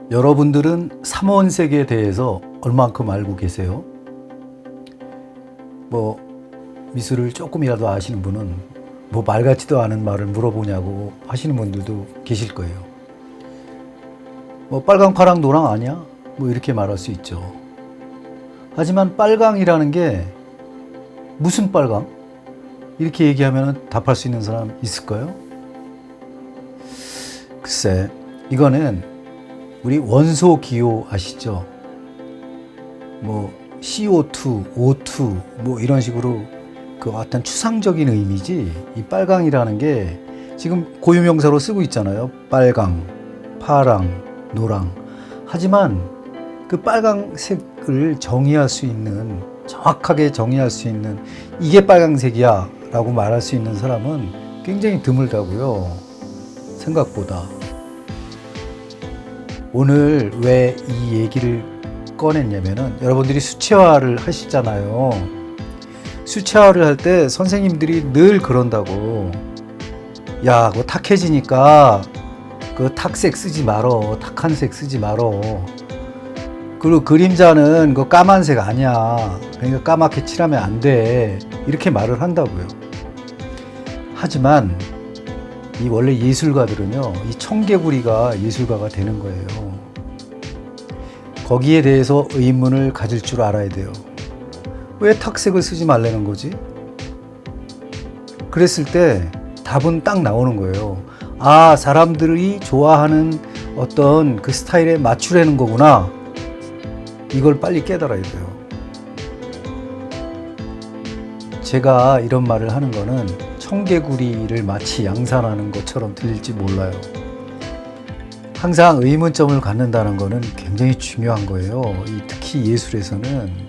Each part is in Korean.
여러분들은 삼원색에 대해서 얼만큼 알고 계세요? 미술을 조금이라도 아시는 분은 말 같지도 않은 말을 물어보냐고 하시는 분들도 계실 거예요. 빨강, 파랑, 노랑 아니야? 이렇게 말할 수 있죠. 하지만 빨강이라는 게 무슨 빨강? 이렇게 얘기하면 답할 수 있는 사람 있을까요? 글쎄, 이거는 우리 원소 기호 아시죠? CO2, O2 이런 식으로 그 어떤 추상적인 의미지, 이 빨강이라는 게 지금 고유명사로 쓰고 있잖아요. 빨강, 파랑, 노랑. 하지만 그 빨강색을 정의할 수 있는, 정확하게 정의할 수 있는 이게 빨강색이야 라고 말할 수 있는 사람은 굉장히 드물다고요. 생각보다. 오늘 왜 이 얘기를 꺼냈냐면은 여러분들이 수채화를 하시잖아요. 수채화를 할 때 선생님들이 늘 그런다고. 야, 그거 탁해지니까 그 탁색 쓰지 말어. 탁한 색 쓰지 말어. 그리고 그림자는 그 까만색 아니야. 그러니까 까맣게 칠하면 안 돼. 이렇게 말을 한다고요. 하지만 이 원래 예술가들은요, 이 청개구리가 예술가가 되는 거예요. 거기에 대해서 의문을 가질 줄 알아야 돼요. 왜 탁색을 쓰지 말라는 거지? 그랬을 때 답은 딱 나오는 거예요. 아, 사람들이 좋아하는 어떤 그 스타일에 맞추려는 거구나. 이걸 빨리 깨달아야 돼요. 제가 이런 말을 하는 거는 청개구리를 마치 양산하는 것처럼 들릴지 몰라요. 항상 의문점을 갖는다는 거는 굉장히 중요한 거예요. 특히 예술에서는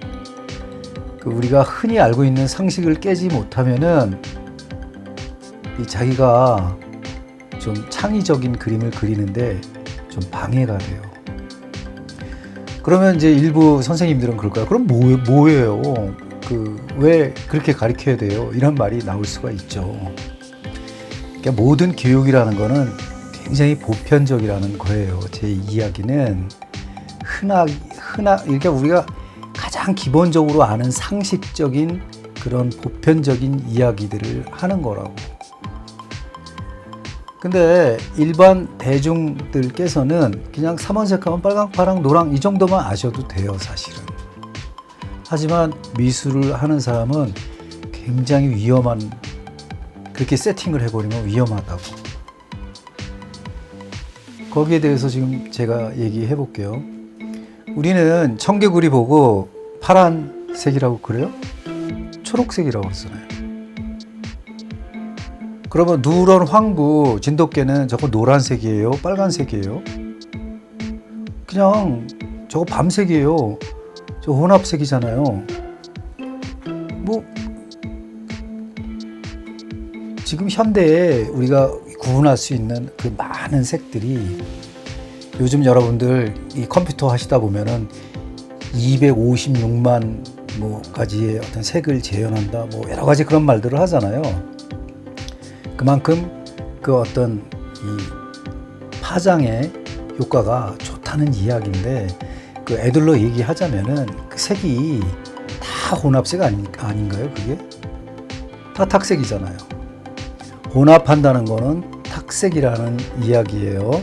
우리가 흔히 알고 있는 상식을 깨지 못하면은 자기가 좀 창의적인 그림을 그리는데 좀 방해가 돼요. 그러면 이제 일부 선생님들은 그럴까요? 그럼 뭐예요? 왜 그렇게 가르쳐야 돼요? 이런 말이 나올 수가 있죠. 그러니까 모든 교육이라는 거는 굉장히 보편적이라는 거예요. 제 이야기는 그러니까 우리가 가장 기본적으로 아는 상식적인 그런 보편적인 이야기들을 하는 거라고. 근데 일반 대중들께서는 그냥 삼원색하면 빨강, 파랑, 노랑 이 정도만 아셔도 돼요, 사실은. 하지만 미술을 하는 사람은 굉장히 위험한, 그렇게 세팅을 해버리면 위험하다고. 거기에 대해서 지금 제가 얘기해 볼게요. 우리는 청개구리 보고 파란색이라고 그래요? 초록색이라고 쓰나요? 그러면 누런 황부 진돗개는 저거 노란색이에요? 빨간색이에요? 그냥 저거 밤색이에요. 저 혼합색이잖아요. 지금 현대에 우리가 구분할 수 있는 그 많은 색들이, 요즘 여러분들 이 컴퓨터 하시다 보면은 256만 가지의 어떤 색을 재현한다, 여러 가지 그런 말들을 하잖아요. 그만큼 그 어떤 이 파장의 효과가 좋다는 이야기인데, 그 애들로 얘기하자면은 그 색이 다 혼합색 아닌가요? 그게 다 탁색이잖아요. 혼합한다는 거는 탁색이라는 이야기예요.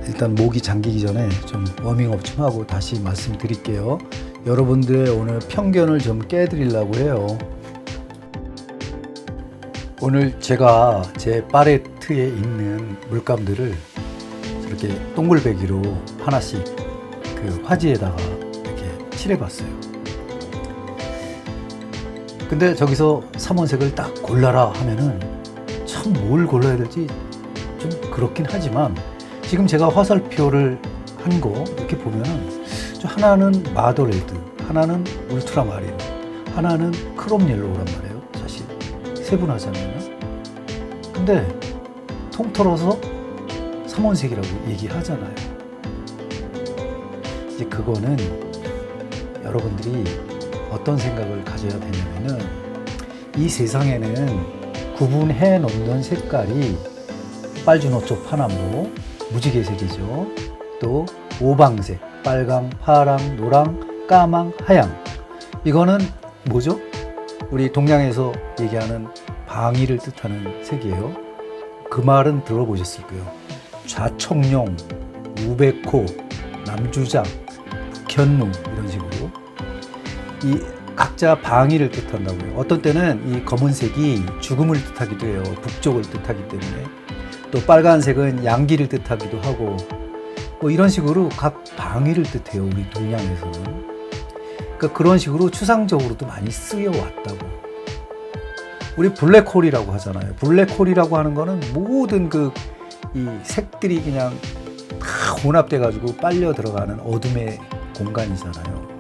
일단 목이 잠기기 전에 좀 워밍업 좀 하고 다시 말씀드릴게요. 여러분들의 오늘 편견을 좀 깨드리려고 해요. 오늘 제가 제 팔레트에 있는 물감들을 이렇게 동글배기로 하나씩 그 화지에다가 이렇게 칠해봤어요. 근데 저기서 삼원색을 딱 골라라 하면은 참 뭘 골라야 될지 좀 그렇긴 하지만, 지금 제가 화살표를 한 거 이렇게 보면은 하나는 마더레드, 하나는 울트라마린, 하나는 크롬 옐로우란 말이에요. 사실 세분하자면은. 근데 통틀어서 삼원색이라고 얘기하잖아요. 이제 그거는 여러분들이 어떤 생각을 가져야 되냐면은, 이 세상에는 구분해 놓는 색깔이 빨주노초 파남보, 무지개색이죠. 또 오방색, 빨강, 파랑, 노랑, 까망, 하양. 이거는 뭐죠? 우리 동양에서 얘기하는 방위를 뜻하는 색이에요. 그 말은 들어보셨을 거예요. 좌청룡, 우백호, 남주장, 북현무 이런 식으로 이 각자 방위를 뜻한다고요. 어떤 때는 이 검은색이 죽음을 뜻하기도 해요. 북쪽을 뜻하기 때문에. 또 빨간색은 양기를 뜻하기도 하고 뭐 이런 식으로 각 방위를 뜻해요. 우리 동양에서는. 그러니까 그런 식으로 추상적으로도 많이 쓰여왔다고. 우리 블랙홀이라고 하잖아요. 블랙홀이라고 하는 거는 모든 이 색들이 그냥 다 혼합돼 가지고 빨려 들어가는 어둠의 공간이잖아요.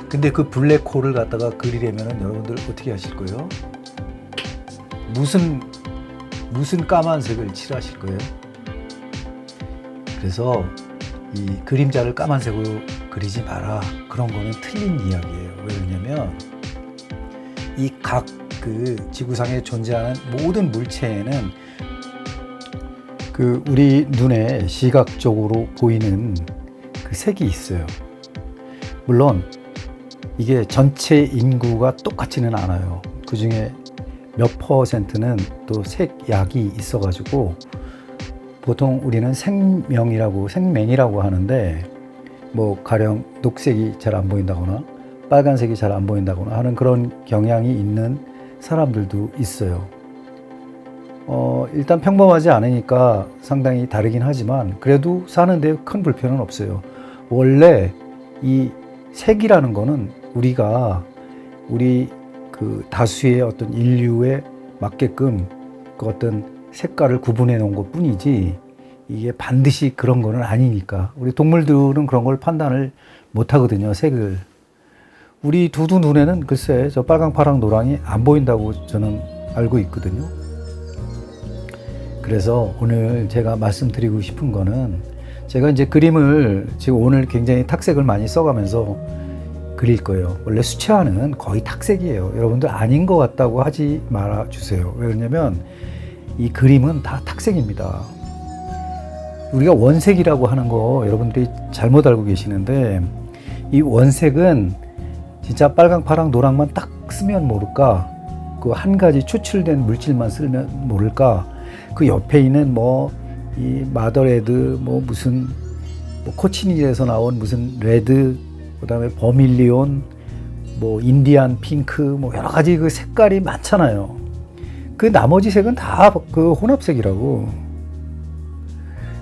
근데 그 블랙홀을 갖다가 그리려면 여러분들 어떻게 하실 거예요? 무슨 까만색을 칠하실 거예요? 그래서 이 그림자를 까만색으로 그리지 마라. 그런 거는 틀린 이야기예요. 왜 그러냐면 이 각 지구상에 존재하는 모든 물체에는 우리 눈에 시각적으로 보이는 그 색이 있어요. 물론 이게 전체 인구가 똑같지는 않아요. 그 중에 몇 퍼센트는 또 색약이 있어가지고 보통 우리는 생명이라고 하는데 뭐 가령 녹색이 잘 안 보인다거나 빨간색이 잘 안 보인다거나 하는 그런 경향이 있는 사람들도 있어요. 일단 평범하지 않으니까 상당히 다르긴 하지만 그래도 사는데 큰 불편은 없어요. 원래 이 색이라는 거는 우리 다수의 어떤 인류에 맞게끔 그 어떤 색깔을 구분해 놓은 것 뿐이지 이게 반드시 그런 거는 아니니까. 우리 동물들은 그런 걸 판단을 못 하거든요, 색을. 우리 두두 눈에는 글쎄 저 빨강, 파랑, 노랑이 안 보인다고 저는 알고 있거든요. 그래서 오늘 제가 말씀드리고 싶은 거는 제가 이제 그림을 지금 오늘 굉장히 탁색을 많이 써가면서 그릴 거예요. 원래 수채화는 거의 탁색이에요. 여러분들 아닌 것 같다고 하지 말아 주세요. 왜 그러냐면 이 그림은 다 탁색입니다. 우리가 원색이라고 하는 거 여러분들이 잘못 알고 계시는데 이 원색은 진짜 빨강, 파랑, 노랑만 딱 쓰면 모를까? 그 한 가지 추출된 물질만 쓰면 모를까? 그 옆에 있는 이 마더레드, 무슨 코치니에서 나온 무슨 레드, 그다음에 버밀리온, 인디안 핑크, 여러 가지 그 색깔이 많잖아요. 그 나머지 색은 다 그 혼합색이라고.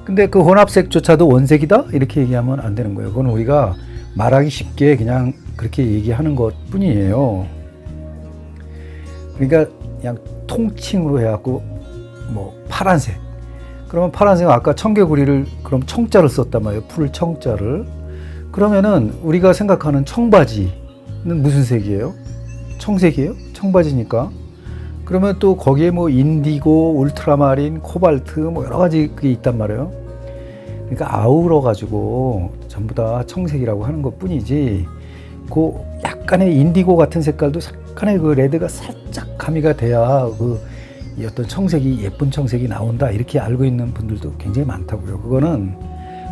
근데 그 혼합색조차도 원색이다? 이렇게 얘기하면 안 되는 거예요. 그건 우리가 말하기 쉽게 그냥 그렇게 얘기하는 것 뿐이에요. 그러니까 그냥 통칭으로 해갖고 파란색. 그러면 파란색은 아까 청개구리를 그럼 청자를 썼단 말이에요. 풀 청자를. 그러면은 우리가 생각하는 청바지는 무슨 색이에요? 청색이에요? 청바지니까. 그러면 또 거기에 인디고, 울트라마린, 코발트 여러 가지 그게 있단 말이에요. 그러니까 아우러 가지고 전부 다 청색이라고 하는 것 뿐이지 그 약간의 인디고 같은 색깔도 약간의 그 레드가 살짝 가미가 돼야 이 어떤 청색이 예쁜 청색이 나온다 이렇게 알고 있는 분들도 굉장히 많다고요. 그거는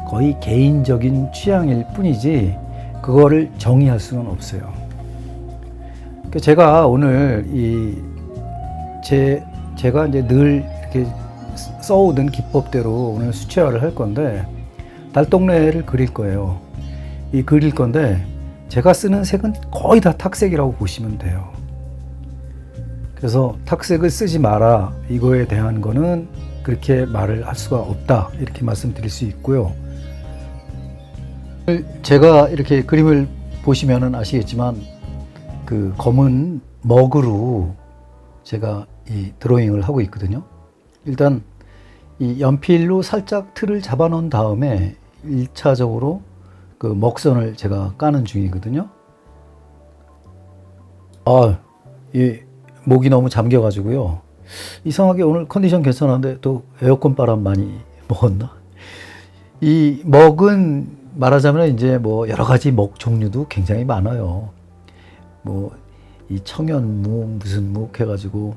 거의 개인적인 취향일 뿐이지 그거를 정의할 수는 없어요. 그러니까 제가 오늘 제가 이제 늘 이렇게 써오던 기법대로 오늘 수채화를 할 건데 달동네를 그릴 거예요. 그릴 건데 제가 쓰는 색은 거의 다 탁색이라고 보시면 돼요. 그래서 탁색을 쓰지 마라 이거에 대한 거는 그렇게 말을 할 수가 없다 이렇게 말씀드릴 수 있고요. 제가 이렇게 그림을 보시면은 아시겠지만 그 검은 먹으로 제가 이 드로잉을 하고 있거든요. 일단 이 연필로 살짝 틀을 잡아 놓은 다음에 1차적으로 그 먹선을 제가 까는 중이거든요. 이 목이 너무 잠겨 가지고요. 이상하게 오늘 컨디션 괜찮은데 또 에어컨 바람 많이 먹었나? 이 먹은 말하자면 이제 여러 가지 먹 종류도 굉장히 많아요. 이 청연묵 무슨 묵 해가지고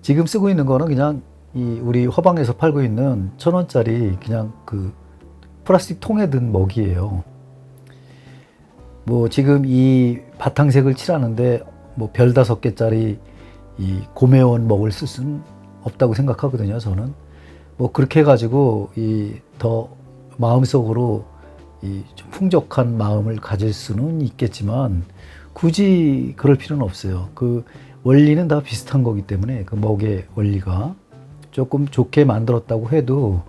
지금 쓰고 있는 거는 그냥 우리 화방에서 팔고 있는 1,000원짜리 그냥 그 플라스틱 통에 든 먹이에요. 뭐 지금 이 바탕색을 칠하는데 뭐 별 5개짜리 이 고매원 먹을 쓸 수는 없다고 생각하거든요. 저는 뭐 그렇게 해가지고 이 더 마음속으로 이 좀 풍족한 마음을 가질 수는 있겠지만 굳이 그럴 필요는 없어요. 그 원리는 다 비슷한 거기 때문에 그 먹의 원리가 조금 좋게 만들었다고 해도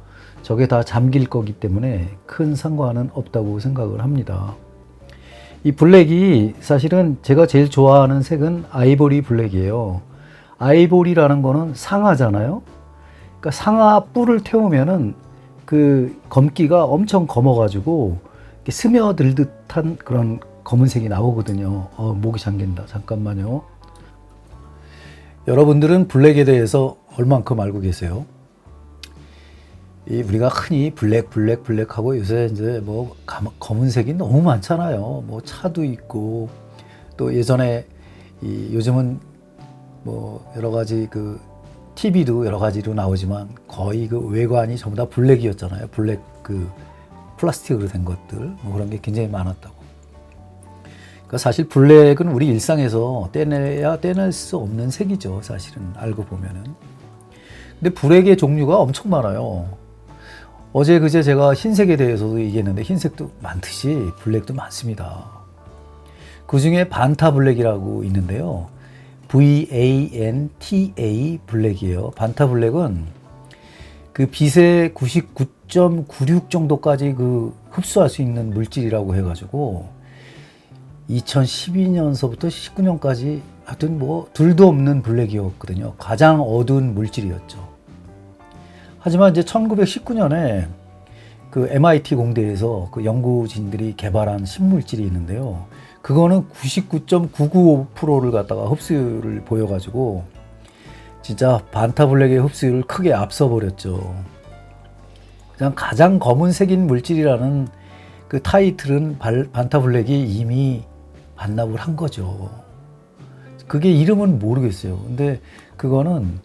저게 다 잠길 거기 때문에 큰 상관은 없다고 생각을 합니다. 이 블랙이 사실은 제가 제일 좋아하는 색은 아이보리 블랙이에요. 아이보리라는 거는 상아잖아요. 그러니까 상아 뿔을 태우면은 그 검기가 엄청 검어가지고 스며들 듯한 그런 검은색이 나오거든요. 목이 잠긴다. 잠깐만요. 여러분들은 블랙에 대해서 얼만큼 알고 계세요? 우리가 흔히 블랙 하고 요새 이제 뭐 검은색이 너무 많잖아요. 뭐 차도 있고 또 예전에 요즘은 뭐 여러 가지 그 TV도 여러 가지로 나오지만 거의 그 외관이 전부 다 블랙이었잖아요. 블랙 그 플라스틱으로 된 것들 뭐 그런 게 굉장히 많았다고. 그러니까 사실 블랙은 우리 일상에서 떼내야 떼낼 수 없는 색이죠. 사실은 알고 보면은. 근데 블랙의 종류가 엄청 많아요. 어제 그제 제가 흰색에 대해서도 얘기했는데 흰색도 많듯이 블랙도 많습니다. 그 중에 반타 블랙이라고 있는데요. VANTA 블랙이에요. 반타 블랙은 그 빛의 99.96 정도까지 그 흡수할 수 있는 물질이라고 해가지고 2012년서부터 19년까지 하여튼 뭐 둘도 없는 블랙이었거든요. 가장 어두운 물질이었죠. 하지만 이제 1919년에 그 MIT 공대에서 그 연구진들이 개발한 신물질이 있는데요. 그거는 99.995%를 갖다가 흡수율을 보여가지고 진짜 반타 블랙의 흡수율을 크게 앞서 버렸죠. 그냥 가장 검은색인 물질이라는 그 타이틀은 반타 블랙이 이미 반납을 한 거죠. 그게 이름은 모르겠어요. 근데 그거는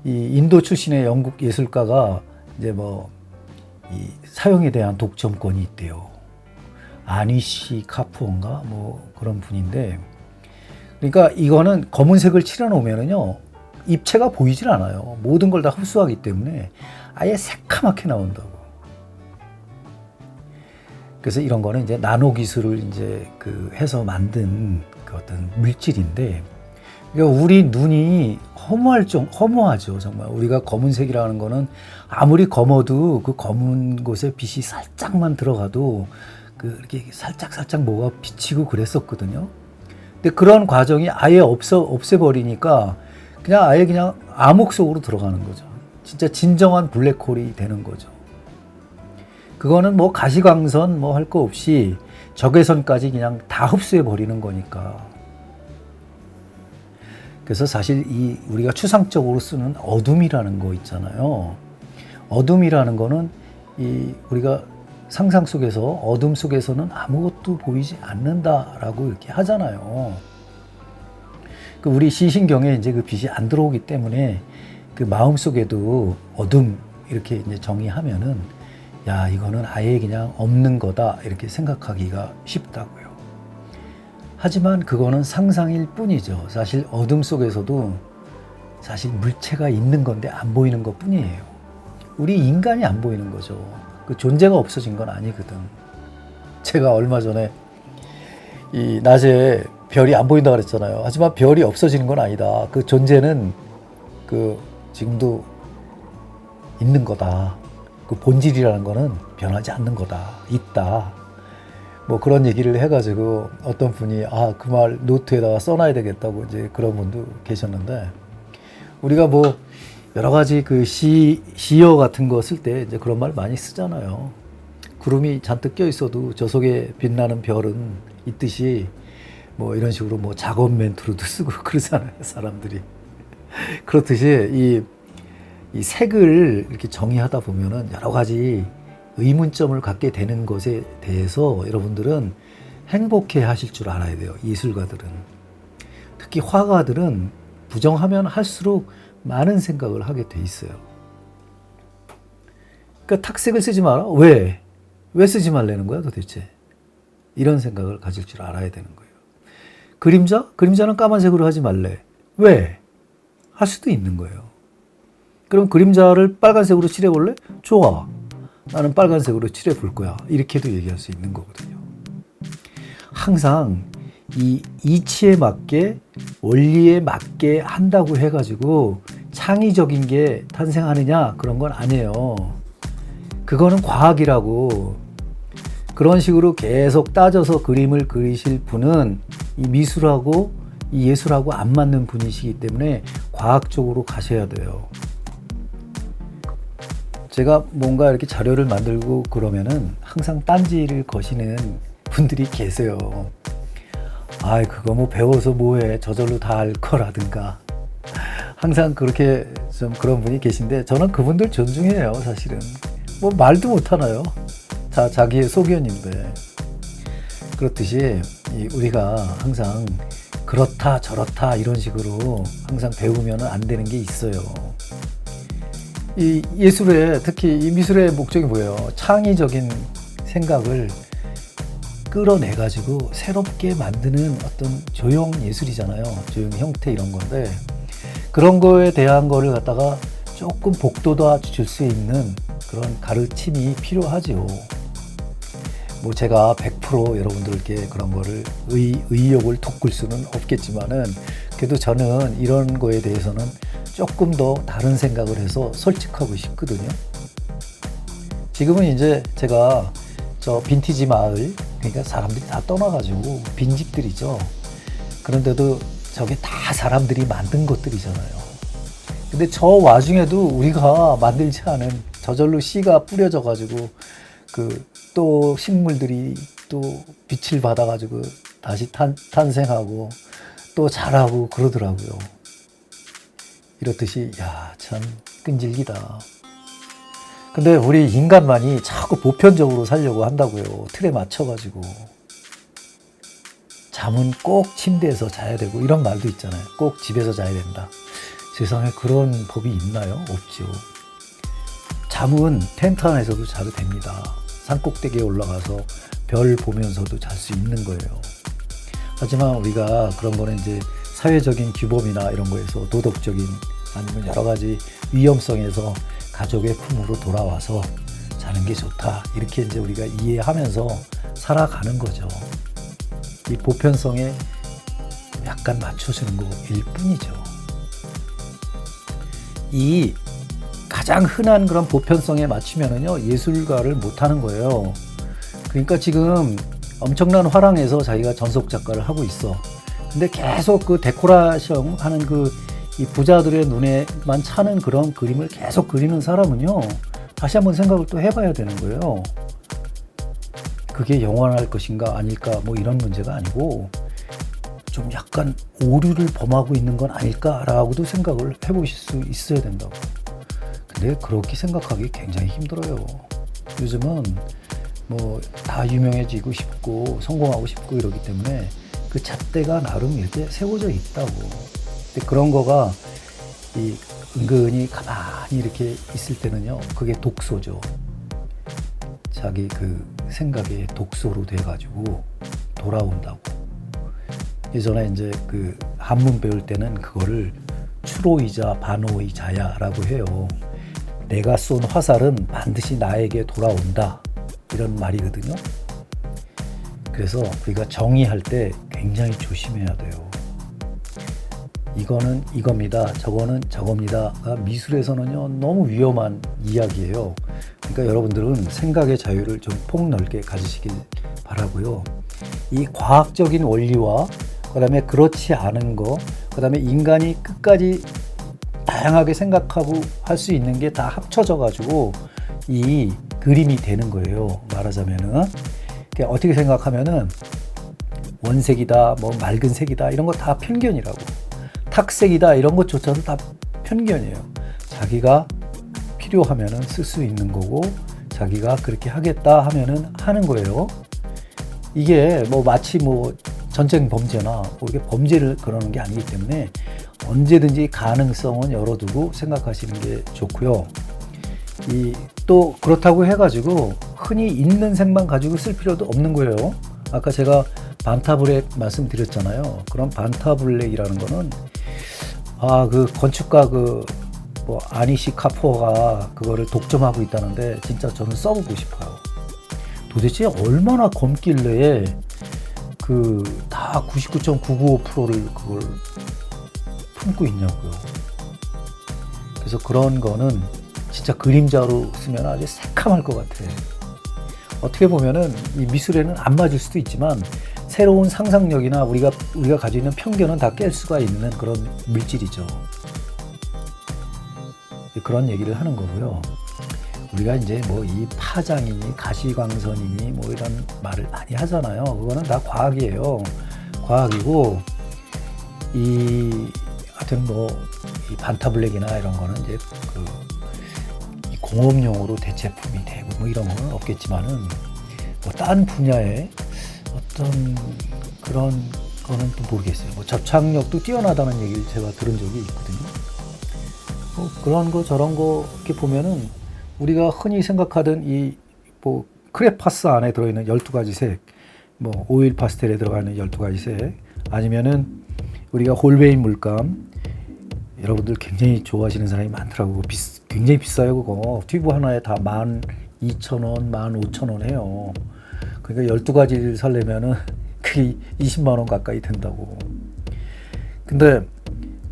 이 인도 출신의 영국 예술가가 이제 뭐 이 사용에 대한 독점권이 있대요. 아니시 카푸어인가 뭐 그런 분인데, 그러니까 이거는 검은색을 칠해 놓으면은요 입체가 보이질 않아요. 모든 걸 다 흡수하기 때문에 아예 새카맣게 나온다고. 그래서 이런 거는 이제 나노 기술을 이제 그 해서 만든 그 어떤 물질인데, 그러니까 우리 눈이 허무하죠. 정말 우리가 검은색이라는 거는 아무리 검어도 그 검은 곳에 빛이 살짝만 들어가도 그 이렇게 살짝 뭐가 비치고 그랬었거든요. 근데 그런 과정이 아예 없애버리니까 그냥 아예 그냥 암흑 속으로 들어가는 거죠. 진짜 진정한 블랙홀이 되는 거죠. 그거는 뭐 가시광선 뭐 할 거 없이 적외선까지 그냥 다 흡수해 버리는 거니까. 그래서 사실 이 우리가 추상적으로 쓰는 어둠이라는 거 있잖아요. 어둠이라는 거는 이 우리가 상상 속에서 어둠 속에서는 아무것도 보이지 않는다라고 이렇게 하잖아요. 그 우리 시신경에 이제 그 빛이 안 들어오기 때문에 그 마음 속에도 어둠 이렇게 이제 정의하면은 야, 이거는 아예 그냥 없는 거다 이렇게 생각하기가 쉽다고요. 하지만 그거는 상상일 뿐이죠. 사실 어둠 속에서도 사실 물체가 있는 건데 안 보이는 것 뿐이에요. 우리 인간이 안 보이는 거죠. 그 존재가 없어진 건 아니거든. 제가 얼마 전에 이 낮에 별이 안 보인다 그랬잖아요. 하지만 별이 없어지는 건 아니다. 그 존재는 그 지금도 있는 거다. 그 본질이라는 거는 변하지 않는 거다. 있다. 뭐 그런 얘기를 해가지고 어떤 분이 그 말 노트에다가 써놔야 되겠다고 이제 그런 분도 계셨는데, 우리가 뭐 여러 가지 그 시어 같은 거 쓸 때 이제 그런 말 많이 쓰잖아요. 구름이 잔뜩 껴 있어도 저 속에 빛나는 별은 있듯이 뭐 이런 식으로 뭐 작업 멘트로도 쓰고 그러잖아요, 사람들이. 그렇듯이 이 색을 이렇게 정의하다 보면은 여러 가지 의문점을 갖게 되는 것에 대해서 여러분들은 행복해 하실 줄 알아야 돼요. 예술가들은. 특히 화가들은 부정하면 할수록 많은 생각을 하게 돼 있어요. 그러니까 탁색을 쓰지 마라. 왜? 왜 쓰지 말라는 거야 도대체? 이런 생각을 가질 줄 알아야 되는 거예요. 그림자? 그림자는 까만색으로 하지 말래. 왜? 할 수도 있는 거예요. 그럼 그림자를 빨간색으로 칠해볼래? 좋아. 나는 빨간색으로 칠해볼 거야. 이렇게도 얘기할 수 있는 거거든요. 항상 이 이치에 맞게 원리에 맞게 한다고 해가지고 창의적인 게 탄생하느냐 그런 건 아니에요. 그거는 과학이라고. 그런 식으로 계속 따져서 그림을 그리실 분은 이 미술하고 이 예술하고 안 맞는 분이시기 때문에 과학적으로 가셔야 돼요. 제가 뭔가 이렇게 자료를 만들고 그러면은 항상 딴지를 거시는 분들이 계세요. 아, 그거 뭐 배워서 뭐해, 저절로 다 알 거라든가. 항상 그렇게 좀 그런 분이 계신데 저는 그분들 존중해요, 사실은. 뭐 말도 못 하나요? 자기의 소견인데. 그렇듯이 우리가 항상 그렇다 저렇다 이런 식으로 항상 배우면 안 되는 게 있어요. 이 예술의, 특히 이 미술의 목적이 뭐예요? 창의적인 생각을 끌어내가지고 새롭게 만드는 어떤 조형 예술이잖아요. 조형 형태 이런 건데, 그런 거에 대한 거를 갖다가 조금 복돋아 줄 수 있는 그런 가르침이 필요하죠. 뭐 제가 100% 여러분들께 그런 거를 의욕을 돋굴 수는 없겠지만은, 그래도 저는 이런 거에 대해서는 조금 더 다른 생각을 해서 솔직하고 싶거든요. 지금은 이제 제가 저 빈티지 마을, 그러니까 사람들이 다 떠나가지고 빈집들이죠. 그런데도 저게 다 사람들이 만든 것들이잖아요. 근데 저 와중에도 우리가 만들지 않은 저절로 씨가 뿌려져 가지고 또 식물들이 또 빛을 받아 가지고 다시 탄생하고 또 자라고 그러더라고요. 이렇듯이 야, 참 끈질기다. 근데 우리 인간만이 자꾸 보편적으로 살려고 한다고요. 틀에 맞춰가지고. 잠은 꼭 침대에서 자야 되고 이런 말도 있잖아요. 꼭 집에서 자야 된다. 세상에 그런 법이 있나요? 없죠. 잠은 텐트 안에서도 자도 됩니다. 산꼭대기에 올라가서 별 보면서도 잘 수 있는 거예요. 하지만 우리가 그런 거는 이제 사회적인 규범이나 이런 거에서 도덕적인 아니면 여러 가지 위험성에서 가족의 품으로 돌아와서 자는 게 좋다. 이렇게 이제 우리가 이해하면서 살아가는 거죠. 이 보편성에 약간 맞춰주는 거일 뿐이죠. 이 가장 흔한 그런 보편성에 맞추면은요, 예술가를 못하는 거예요. 그러니까 지금 엄청난 화랑에서 자기가 전속 작가를 하고 있어. 근데 계속 그 데코레이션 하는 이 부자들의 눈에만 차는 그런 그림을 계속 그리는 사람은요, 다시 한번 생각을 또 해봐야 되는 거예요. 그게 영원할 것인가 아닐까 뭐 이런 문제가 아니고 좀 약간 오류를 범하고 있는 건 아닐까라고도 생각을 해보실 수 있어야 된다고. 근데 그렇게 생각하기 굉장히 힘들어요. 요즘은 뭐 다 유명해지고 싶고 성공하고 싶고 이러기 때문에 그 잣대가 나름 이렇게 세워져 있다고. 근데 그런 거가 은근히 가만히 이렇게 있을 때는요, 그게 독소죠. 자기 생각의 독소로 돼가지고 돌아온다고. 예전에 이제 한문 배울 때는 그거를 추로이자 반오이자야라고 해요. 내가 쏜 화살은 반드시 나에게 돌아온다. 이런 말이거든요. 그래서 우리가 정의할 때 굉장히 조심해야 돼요. 이거는 이겁니다. 저거는 저겁니다가 미술에서는요, 너무 위험한 이야기예요. 그러니까 여러분들은 생각의 자유를 좀 폭넓게 가지시길 바라고요. 이 과학적인 원리와 그다음에 그렇지 않은 거, 그다음에 인간이 끝까지 다양하게 생각하고 할 수 있는 게 다 합쳐져 가지고 이 그림이 되는 거예요. 말하자면은 어떻게 생각하면은 원색이다, 뭐 맑은 색이다 이런 거 다 편견이라고. 탁색이다 이런 것조차도 다 편견이에요. 자기가 필요하면은 쓸 수 있는 거고, 자기가 그렇게 하겠다 하면은 하는 거예요. 이게 뭐 마치 뭐 전쟁 범죄나 뭐 이게 범죄를 그러는 게 아니기 때문에 언제든지 가능성은 열어두고 생각하시는 게 좋고요. 또 그렇다고 해가지고 흔히 있는 색만 가지고 쓸 필요도 없는 거예요. 아까 제가 반타블랙 말씀드렸잖아요. 그런 반타블랙이라는 거는 그 건축가 아니시 카포가 그거를 독점하고 있다는데 진짜 저는 써보고 싶어요. 도대체 얼마나 검길래 다 99.995%를 그걸 품고 있냐고요. 그래서 그런 거는 진짜 그림자로 쓰면 아주 새카말 것 같아. 어떻게 보면은 이 미술에는 안 맞을 수도 있지만 새로운 상상력이나 우리가 가지고 있는 편견은 다 깰 수가 있는 그런 물질이죠. 그런 얘기를 하는 거고요. 우리가 이제 이 파장이니 가시광선이니 이런 말을 많이 하잖아요. 그거는 다 과학이에요. 과학이고 하여튼 이 반타블랙이나 이런 거는 이제 이 공업용으로 대체품이 되고 이런 거는 없겠지만은 다른 분야에 어떤 그런 거는 또 모르겠어요. 접착력도 뛰어나다는 얘기를 제가 들은 적이 있거든요. 그런 거 저런 거 이렇게 보면은 우리가 흔히 생각하던 크레파스 안에 들어있는 12가지 색, 오일 파스텔에 들어가는 12가지 색, 아니면은 우리가 홀베인 물감, 여러분들 굉장히 좋아하시는 사람이 많더라고. 굉장히 비싸요, 그거. 튜브 하나에 다 12,000원, 15,000원 해요. 그러니까 12가지를 사려면은 그게 20만 원 가까이 된다고. 근데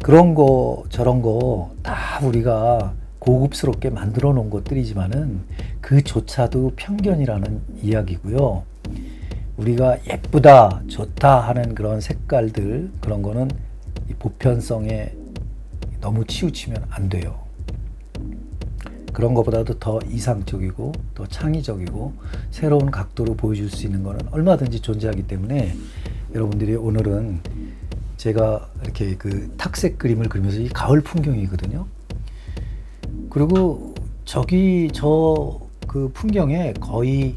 그런 거 저런 거 다 우리가 고급스럽게 만들어 놓은 것들이지만은 그조차도 편견이라는 이야기고요. 우리가 예쁘다, 좋다 하는 그런 색깔들, 그런 거는 이 보편성에 너무 치우치면 안 돼요. 그런 것보다도 더 이상적이고 더 창의적이고 새로운 각도로 보여줄 수 있는 거는 얼마든지 존재하기 때문에 여러분들이 오늘은 제가 이렇게 탁색 그림을 그리면서 이 가을 풍경이거든요. 그리고 그 풍경에 거의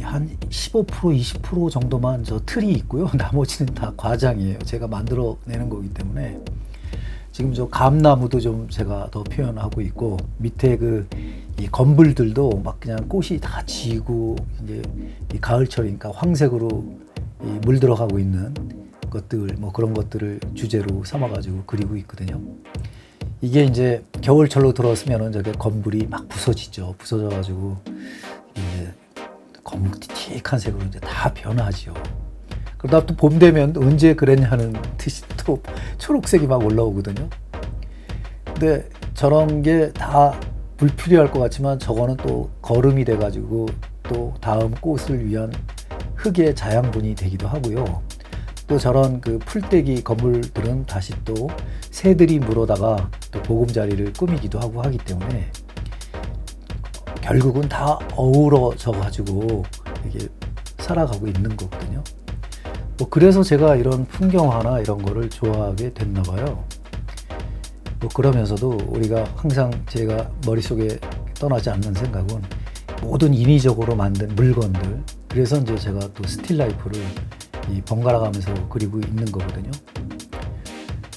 한 15% 20% 정도만 정도만 있고요. 나머지는 다 과장이에요. 제가 만들어내는 거기 때문에. 지금 감나무도 좀 제가 더 표현하고 있고, 밑에 이 건불들도 막 그냥 꽃이 다 지고, 이제 이 가을철이니까 황색으로 물들어가고 있는 것들, 그런 것들을 주제로 삼아가지고 그리고 있거든요. 이게 이제 겨울철로 들어서면은 저게 건불이 막 부서지죠. 부서져가지고 이제 검틱한 색으로 이제 다 변하죠. 그러다 또 봄 되면 언제 그랬냐는 듯이 또 초록색이 막 올라오거든요. 근데 저런 게 다 불필요할 것 같지만 저거는 또 거름이 돼가지고 또 다음 꽃을 위한 흙의 자양분이 되기도 하고요. 또 저런 풀떼기 건물들은 다시 또 새들이 물어다가 또 보금자리를 꾸미기도 하고 하기 때문에 결국은 다 어우러져 가지고 이게 살아가고 있는 거거든요. 그래서 제가 이런 풍경화나 이런 거를 좋아하게 됐나 봐요. 그러면서도 우리가 항상 제가 머릿속에 떠나지 않는 생각은 모든 인위적으로 만든 물건들, 그래서 이제 제가 또 스틸라이프를 번갈아 가면서 그리고 있는 거거든요.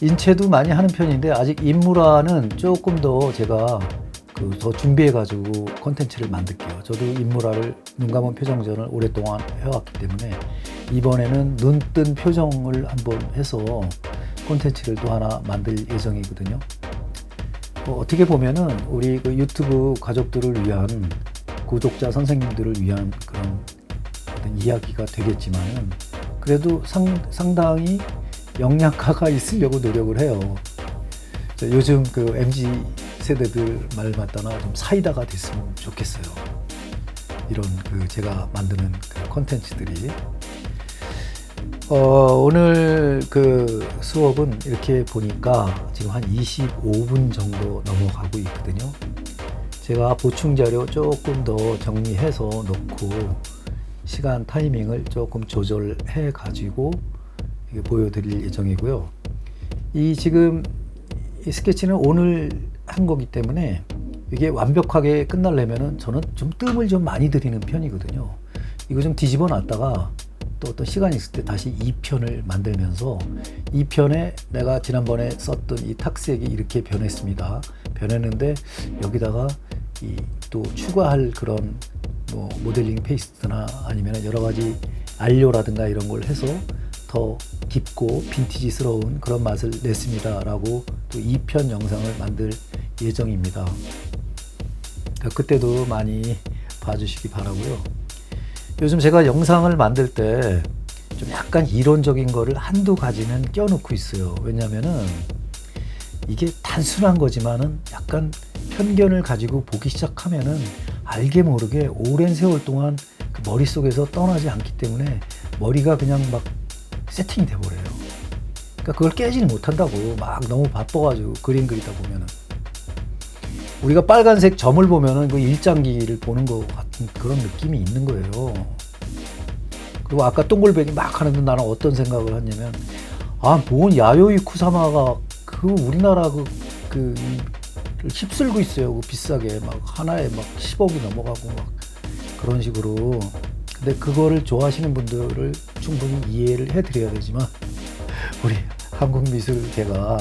인체도 많이 하는 편인데 아직 인물화는 조금 더 제가 더 준비해가지고 콘텐츠를 만들게요. 저도 인물화를 눈 감은 표정전을 오랫동안 해왔기 때문에 이번에는 눈 뜬 표정을 한번 해서 콘텐츠를 또 하나 만들 예정이거든요. 어떻게 보면은 우리 유튜브 가족들을 위한, 구독자 선생님들을 위한 그런 어떤 이야기가 되겠지만은 그래도 상당히 영양가가 있으려고 노력을 해요. 요즘 MZ 세대들 말 맞다나 좀 사이다가 됐으면 좋겠어요. 이런 제가 만드는 콘텐츠들이. 오늘 수업은 이렇게 보니까 지금 한 25분 정도 넘어가고 있거든요. 제가 보충 자료 조금 더 정리해서 놓고 시간 타이밍을 조금 조절해 가지고 보여드릴 예정이고요. 지금 이 스케치는 오늘 한 거기 때문에 이게 완벽하게 끝나려면은 저는 좀 뜸을 좀 많이 들이는 편이거든요. 이거 좀 뒤집어 놨다가 또 어떤 시간이 있을 때 다시 2편을 만들면서 2편에 내가 지난번에 썼던 이 탁색이 이렇게 변했습니다. 변했는데 여기다가 또 추가할 그런 뭐 모델링 페이스트나 아니면 여러 가지 안료라든가 이런 걸 해서 더 깊고 빈티지스러운 그런 맛을 냈습니다라고 또 2편 영상을 만들 예정입니다. 그때도 많이 봐주시기 바라고요. 요즘 제가 영상을 만들 때 좀 약간 이론적인 거를 한두 가지는 껴놓고 있어요. 왜냐면은 이게 단순한 거지만은 약간 편견을 가지고 보기 시작하면은 알게 모르게 오랜 세월 동안 그 머릿속에서 떠나지 않기 때문에 머리가 그냥 막 세팅이 돼버려요. 그러니까 그걸 깨지를 못한다고. 막 너무 바빠가지고 그림 그리다 보면은 우리가 빨간색 점을 보면은 그 일장기를 보는 것 같은 그런 느낌이 있는 거예요. 그리고 아까 동글뱅이 막 하는데 나는 어떤 생각을 했냐면, 뭔 야요이 쿠사마가 그 우리나라 휩쓸고 있어요. 그 비싸게 막 하나에 막 10억이 넘어가고 막 그런 식으로. 근데 그거를 좋아하시는 분들을 충분히 이해를 해드려야 되지만 우리 한국 미술계가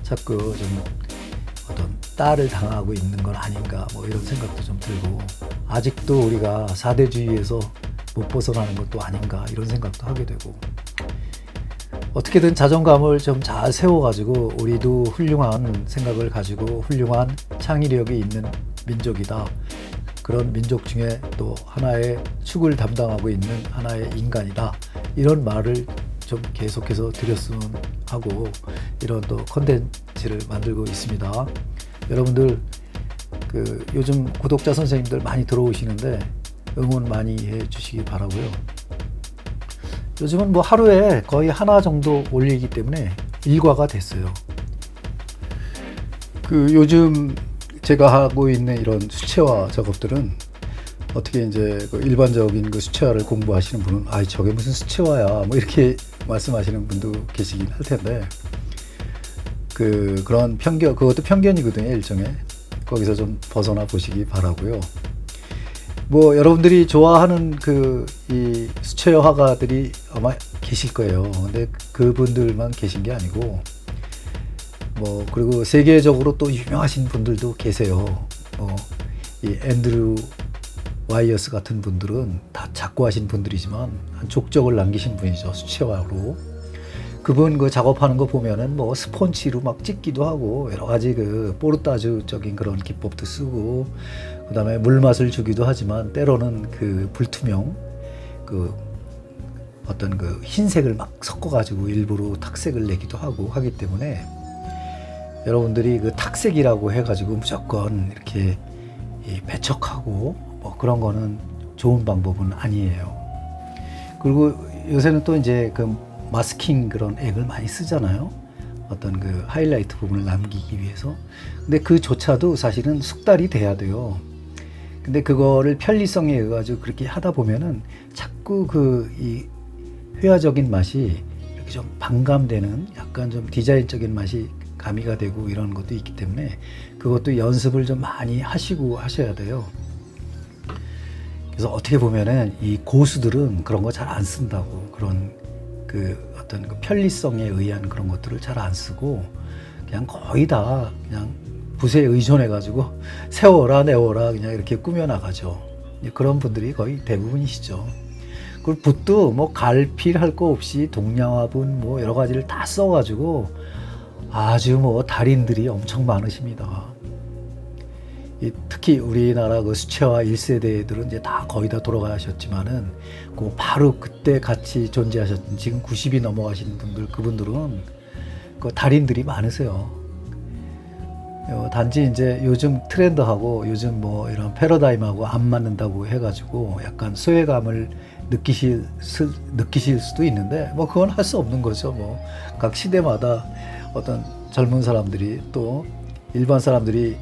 자꾸 좀 어떤 딸을 당하고 있는 건 아닌가 뭐 이런 생각도 좀 들고, 아직도 우리가 4대주의에서 못 벗어나는 것도 아닌가 이런 생각도 하게 되고, 어떻게든 자존감을 좀 잘 세워가지고 우리도 훌륭한 생각을 가지고 훌륭한 창의력이 있는 민족이다. 그런 민족 중에 또 하나의 축을 담당하고 있는 하나의 인간이다. 이런 말을 좀 계속해서 드렸으면 하고 이런 또 컨텐츠를 만들고 있습니다. 여러분들 요즘 구독자 선생님들 많이 들어오시는데 응원 많이 해주시기 바라고요. 요즘은 뭐 하루에 거의 하나 정도 올리기 때문에 일과가 됐어요. 요즘 제가 하고 있는 이런 수채화 작업들은 어떻게 이제 일반적인 수채화를 공부하시는 분은 저게 무슨 수채화야 뭐 이렇게 말씀하시는 분도 계시긴 할 텐데, 그런 편견, 그것도 편견이거든요. 일종의. 거기서 좀 벗어나 보시기 바라고요. 뭐 여러분들이 좋아하는 이 수채화 화가들이 아마 계실 거예요. 근데 그분들만 계신 게 아니고 뭐 그리고 세계적으로 또 유명하신 분들도 계세요. 이 앤드류 와이어스 같은 분들은 다 작고하신 분들이지만 한 족적을 남기신 분이죠. 수채화로. 그분 작업하는 거 보면은 뭐 스폰치로 막 찍기도 하고 여러 가지 포르타주적인 그런 기법도 쓰고, 그 다음에 물맛을 주기도 하지만 때로는 불투명 어떤 흰색을 막 섞어가지고 일부러 탁색을 내기도 하고 하기 때문에 여러분들이 탁색이라고 해가지고 무조건 이렇게 배척하고 뭐 그런 거는 좋은 방법은 아니에요. 그리고 요새는 또 이제 마스킹 그런 액을 많이 쓰잖아요. 어떤 하이라이트 부분을 남기기 위해서. 근데 그조차도 사실은 숙달이 돼야 돼요. 근데 그거를 편리성에 의해 가지고 그렇게 하다 보면은 자꾸 이 회화적인 맛이 이렇게 좀 반감되는 약간 좀 디자인적인 맛이 가미가 되고 이런 것도 있기 때문에 그것도 연습을 좀 많이 하시고 하셔야 돼요. 그래서 어떻게 보면은 이 고수들은 그런 거 잘 안 쓴다고, 그런 어떤 편리성에 의한 그런 것들을 잘 안 쓰고 그냥 거의 다 그냥 붓에 의존해 가지고 세워라 내워라 그냥 이렇게 꾸며 나가죠. 그런 분들이 거의 대부분이시죠. 그리고 붓도 뭐 갈필할 거 없이 동양화분 뭐 여러 가지를 다 써가지고 아주 뭐 달인들이 엄청 많으십니다. 특히 우리나라 수채화 1세대들은 이제 다 거의 다 돌아가셨지만은 바로 그때 같이 존재하셨던 지금 90이 넘어가신 분들, 그분들은 달인들이 많으세요. 단지 이제 요즘 트렌드하고 요즘 뭐 이런 패러다임하고 안 맞는다고 해가지고 약간 소외감을 느끼실 수도 있는데 뭐 그건 할 수 없는 거죠. 뭐 각 시대마다 어떤 젊은 사람들이 또 일반 사람들이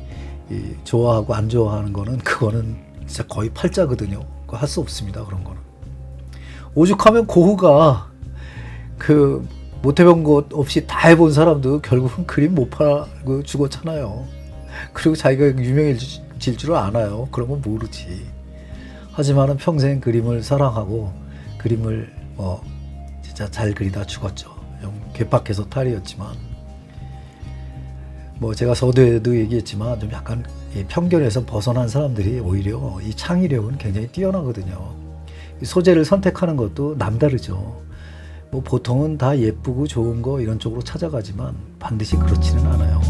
좋아하고 안 좋아하는 거는 그거는 진짜 거의 팔자거든요. 그거 할 수 없습니다. 그런 거는. 오죽하면 고흐가 못 해본 것 없이 다 해본 사람도 결국은 그림 못 팔고 죽었잖아요. 그리고 자기가 유명해질 줄 아나요? 그러면 모르지. 하지만은 평생 그림을 사랑하고 그림을 진짜 잘 그리다 죽었죠. 괴팍해서 탈이었지만, 뭐 제가 서두에도 얘기했지만 좀 약간 이 편견에서 벗어난 사람들이 오히려 이 창의력은 굉장히 뛰어나거든요. 이 소재를 선택하는 것도 남다르죠. 뭐 보통은 다 예쁘고 좋은 거 이런 쪽으로 찾아가지만 반드시 그렇지는 않아요.